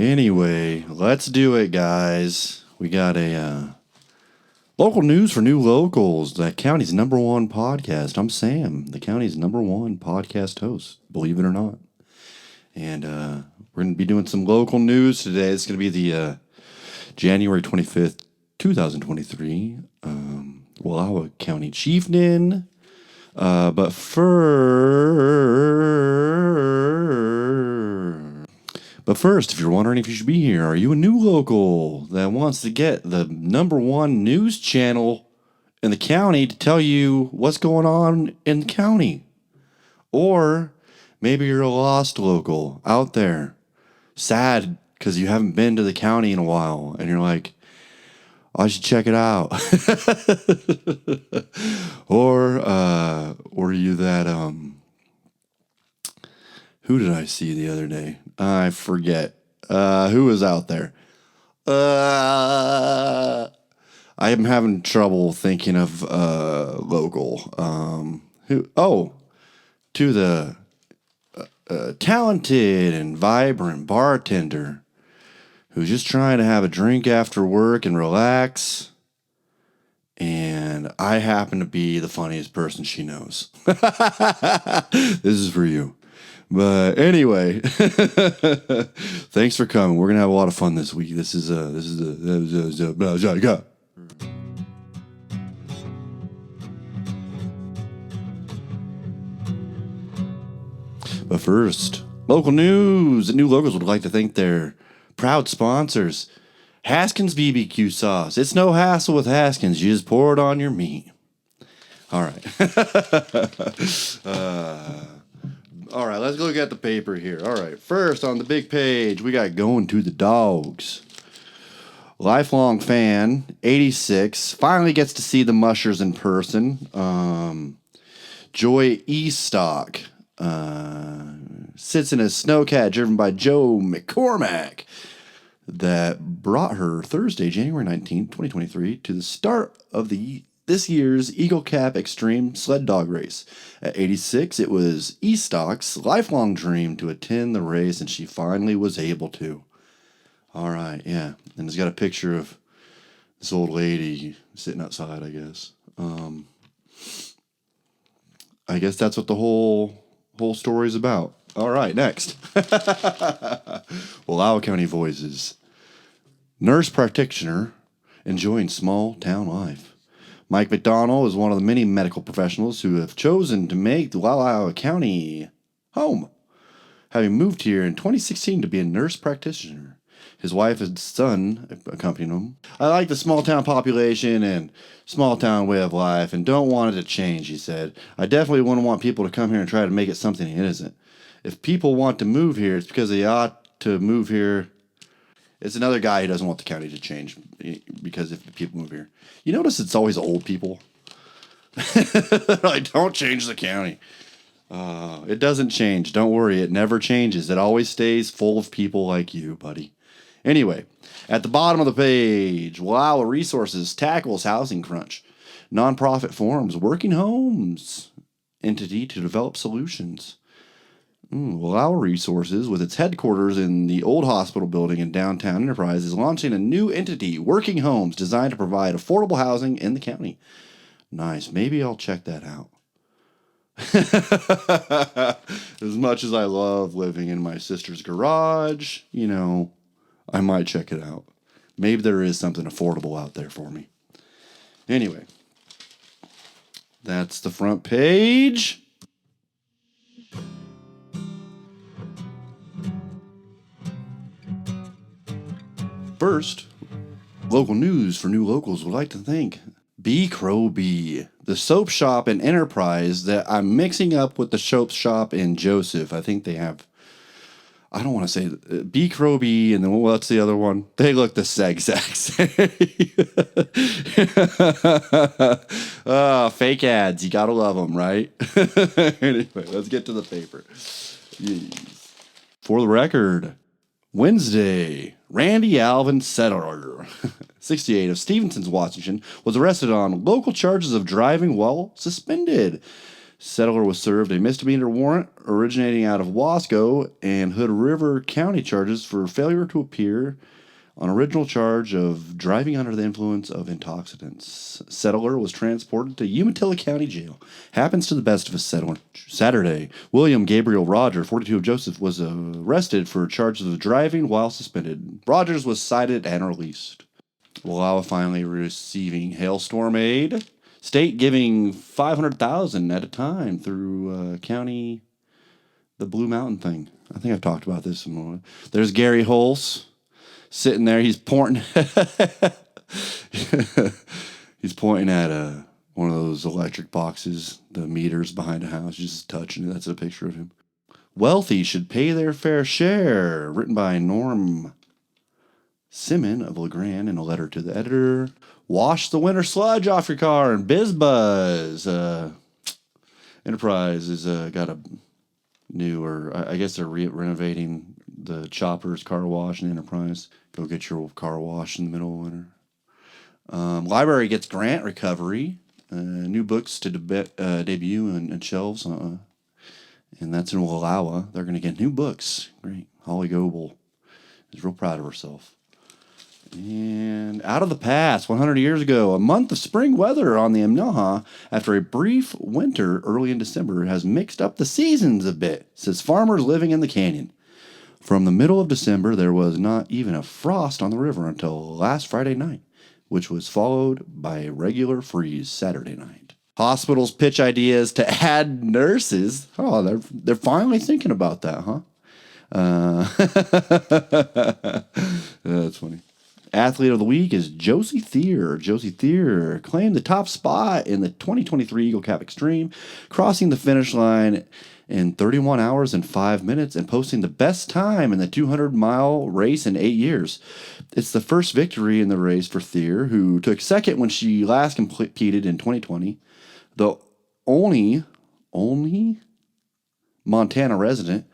Anyway, let's do it, guys. We got a local news for new locals. The county's #1 podcast. I'm Sam, the county's #1 podcast host, believe it or not. And we're going to be doing some local news today. It's going to be the January 25th, 2023, Wallowa County Chieftain. But first, if you're wondering if you should be here, are you a new local that wants to get the #1 news channel in the county to tell you what's going on in the county? Or maybe you're a lost local out there, sad because you haven't been to the county in a while, and you're like, I should check it out. Or you that, who did I see the other day? I forget. Who was out there? I am having trouble thinking of local. To the talented and vibrant bartender who's just trying to have a drink after work and relax. And I happen to be the funniest person she knows. This is for you. But anyway, thanks for coming. We're gonna have a lot of fun this week. But first, local news. The new locals would like to thank their proud sponsors, Haskins BBQ sauce. It's no hassle with Haskins. You just pour it on your meat. All right. All right, let's look at the paper here. All right, first on the big page, we got Going to the Dogs. Lifelong fan, 86, finally gets to see the Mushers in person. Joy Eastock sits in a snowcat driven by Joe McCormack that brought her Thursday, January 19th, 2023, to the start of this year's Eagle Cap Extreme Sled Dog Race. At 86, it was Eastock's lifelong dream to attend the race, and she finally was able to. All right, yeah. And it's got a picture of this old lady sitting outside, I guess. I guess that's what the whole story's about. All right, next. Wallowa County Voices. Nurse practitioner enjoying small town life. Mike McDonald is one of the many medical professionals who have chosen to make the Wallowa County home, having moved here in 2016 to be a nurse practitioner. His wife and son accompany him. I like the small town population and small town way of life and don't want it to change, he said. I definitely wouldn't want people to come here and try to make it something it isn't. If people want to move here, it's because they ought to move here. It's another guy who doesn't want the county to change because if people move here. You notice it's always old people? Like, don't change the county. It doesn't change. Don't worry. It never changes. It always stays full of people like you, buddy. Anyway, at the bottom of the page, Wallowa Resources tackles housing crunch. Nonprofit forms Working Homes entity to develop solutions. Wallowa Resources, with its headquarters in the old hospital building in downtown Enterprise, is launching a new entity, Working Homes, designed to provide affordable housing in the county. Nice. Maybe I'll check that out. As much as I love living in my sister's garage, I might check it out. Maybe there is something affordable out there for me. Anyway, that's the front page. First, local news for new locals would like to thank B. Crow B, the soap shop in Enterprise that I'm mixing up with the soap shop in Joseph. I think they have, I don't want to say B. Crow B, and then what's the other one? They look the exact same. Fake ads. You gotta love them, right? Anyway, let's get to the paper. Jeez. For the record, Wednesday, Randy Alvin Settler, 68, of Stevenson's, Washington, was arrested on local charges of driving while suspended. Settler was served a misdemeanor warrant originating out of Wasco and Hood River County charges for failure to appear on original charge of driving under the influence of intoxicants. Settler was transported to Umatilla County Jail. Happens to the best of us, Settler. Saturday, William Gabriel Roger, 42 of Joseph, was arrested for charges of driving while suspended. Rogers was cited and released. Wallowa finally receiving hailstorm aid. State giving $500,000 at a time through county, the Blue Mountain thing. I think I've talked about this more. There's Gary Holz sitting there. He's pointing. He's pointing at one of those electric boxes, the meters behind a house, just touching it. That's a picture of him. Wealthy should pay their fair share. Written by Norm Simon of LeGrand in a letter to the editor. Wash the winter sludge off your car and BizBuzz. Enterprise has got a new, or I guess they're renovating the Chopper's car wash in Enterprise. Go get your car wash in the middle of winter. Library gets grant recovery. New books to debut and shelves. And that's in Wallowa. They're going to get new books. Great. Holly Goebel is real proud of herself. And out of the past, 100 years ago, a month of spring weather on the Imnaha after a brief winter early in December has mixed up the seasons a bit, says farmers living in the canyon. From the middle of December, there was not even a frost on the river until last Friday night, which was followed by a regular freeze Saturday night. Hospitals pitch ideas to add nurses. Oh, they're finally thinking about that, huh? That's funny. Athlete of the Week is Josie Thier. Josie Thier claimed the top spot in the 2023 Eagle Cap Extreme, crossing the finish line in 31 hours and 5 minutes and posting the best time in the 200-mile race in 8 years. It's the first victory in the race for Thier, who took second when she last competed in 2020. The only Montana resident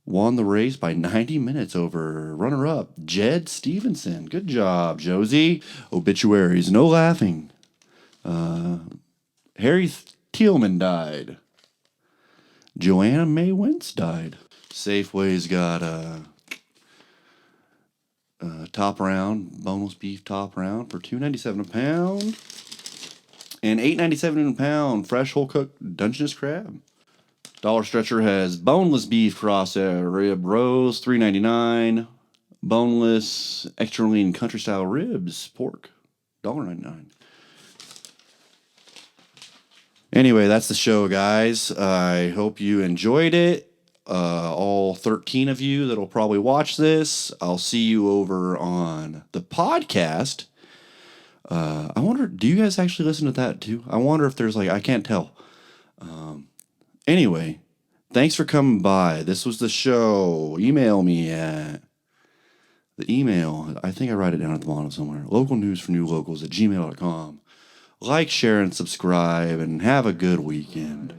won the race by 90 minutes over runner-up Jed Stevenson. Good job, Josie. Obituaries, no laughing. Harry Thielman died. Joanna May Wentz died. Safeway's got a top round, boneless beef top round for $2.97 a pound. And $8.97 a pound, fresh whole cooked Dungeness crab. Dollar Stretcher has boneless beef cross rib roast, $3.99. Boneless extra lean country style ribs, pork, $1.99. Anyway, that's the show, guys. I hope you enjoyed it. All 13 of you that'll probably watch this, I'll see you over on the podcast. I wonder, do you guys actually listen to that too? I wonder if there's I can't tell. Anyway, thanks for coming by. This was the show. Email me at the email. I think I write it down at the bottom somewhere. LocalNewsForNewLocals@gmail.com. Like, share, and subscribe, and have a good weekend.